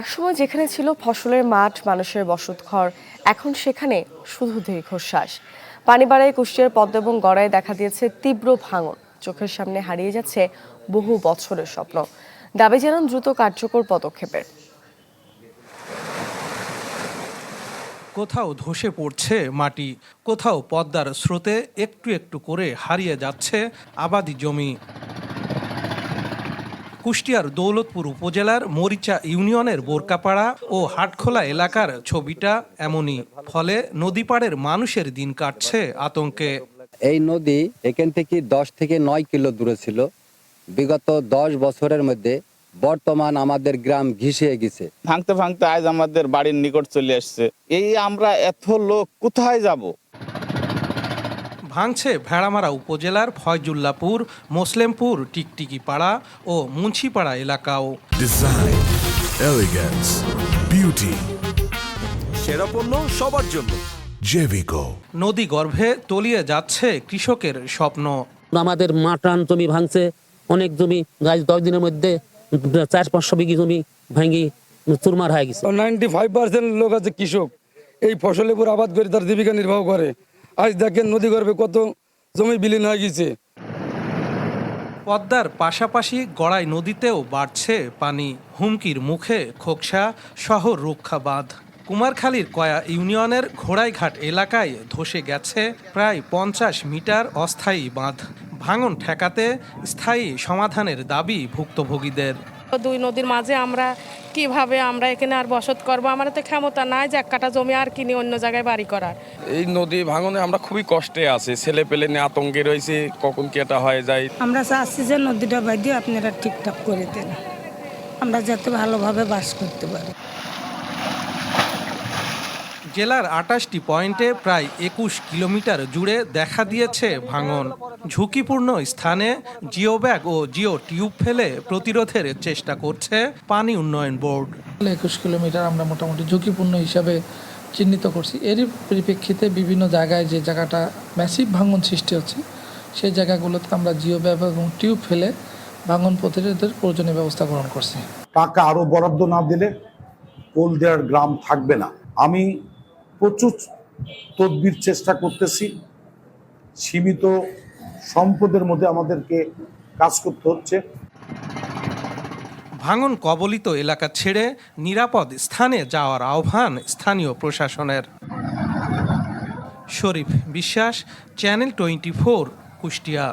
একসময় যেখানে ছিল ফসলের মাঠ, মানুষের বসতঘর, এখন সেখানে শুধু দীর্ঘশ্বাস। পানি বাড়ায় কুষ্টিয়ার পদ্মা এবং গড়ায় দেখা দিয়েছে তীব্র ভাঙন। চোখের সামনে হারিয়ে যাচ্ছে বহু বছরের স্বপ্ন। দাবি জানান দ্রুত কার্যকর পদক্ষেপের। কোথাও ধসে পড়ছে মাটি, কোথাও পদ্মার স্রোতে একটু একটু করে হারিয়ে যাচ্ছে আবাদি জমি। কুষ্টিয়ার দৌলতপুর উপজেলার মরিচা ইউনিয়নের বোরকাপাড়া ও হাটখোলা এলাকার ছবিটা এমনই। ফলে নদীপাড়ের মানুষের দিন কাটছে আতঙ্কে। এই নদী এখান থেকে 10 থেকে 9 কিলো দূরে ছিল। বিগত 10 বছরের মধ্যে বর্তমান আমাদের গ্রাম ঘিসিয়ে গেছে। ভাঙতে ভাঙতে আজ আমাদের বাড়ির নিকট চলে আসছে। এই আমরা এত লোক কোথায় যাব? ভাঙছে ভেড়ামারা উপজেলার ফয়জুল্লাপুর, মোসলেমপুর, টিকটিকিপাড়া ও মুন্সিপাড়া এলাকাও। ডিজাইন, এলিগেন্স, বিউটি, সেরা পণ্য সবার জন্য। জেভিকো। নদী গর্ভে তলিয়ে যাচ্ছে কৃষকের স্বপ্ন। আমাদের মাটান জমি ভাঙছে, অনেক জমি গাছ 10 দিনের মধ্যে 400-500 বিঘি জমি ভাঙি চুরমার হয়ে গেছে। 95% লোক আছে কৃষক, এই ফসলের উপর আবাদ করে তার জীবিকা নির্বাহ করে। আজ দেখেন নদী গর্ভে কত জমি বিলীন হয়ে গেছে। পদ্মার পাশাপাশি গড়াই নদীতেও বাড়ছে পানি। হুমকির মুখে খোকসা শহর রক্ষা বাঁধ। কুমারখালীর কয়া ইউনিয়নের ঘোড়াইঘাট এলাকায় ধসে গেছে প্রায় 50 মিটার অস্থায়ী বাঁধ। ভাঙন ঠেকাতে স্থায়ী সমাধানের দাবি ভুক্তভোগীদের। দুই নদীর মাঝে কিভাবে আমরা এখানে আর বসত করবো? আমার তো ক্ষমতা নাই যে 1 কাঠা জমি আর কিনে অন্য জায়গায় বাড়ি করার। এই নদী ভাঙনে আমরা খুবই কষ্টে আছি, ছেলে পেলে নিয়ে আতঙ্কে রয়েছে, কখন কি এটা হয়ে যায়। আমরা চাচ্ছি যে নদীটা বাইরে আপনারা ঠিকঠাক করে দেন, আমরা যাতে ভালোভাবে বাস করতে পারি। জেলার 28টি পয়েন্টে প্রায় 21 কিলোমিটার জুড়ে দেখা দিয়েছে ভাঙন। ঝুঁকিপূর্ণ স্থানে জিও ব্যাগ ও জিও টিউব ফেলে প্রতিরোধের চেষ্টা করছে পানি উন্নয়ন বোর্ড। 21 কিলোমিটার আমরা মোটামুটি ঝুঁকিপূর্ণ হিসাবে চিহ্নিত করছি। এরই পরিপ্রেক্ষিতে বিভিন্ন জায়গায় যে জায়গাটা ম্যাসিভ ভাঙন সৃষ্টি হচ্ছে সেই জায়গাগুলোতে আমরা জিও ব্যাগ এবং টিউব ফেলে ভাঙন প্রতিরোধের প্রয়োজনীয় ব্যবস্থা গ্রহণ করছি। টাকা আরো বরাদ্দ না দিলে কোল দেওয়ার গ্রাম থাকবে না। আমি প্রচুর তদবির চেষ্টা করতেছি। সীমিত সম্পদের মধ্যে আমাদেরকে কাজ করতে হচ্ছে। ভাঙন কবলিত এলাকা ছেড়ে নিরাপদ স্থানে যাওয়ার আহ্বান স্থানীয় প্রশাসনের। শরীফ বিশ্বাস, চ্যানেল 24, কুষ্টিয়া।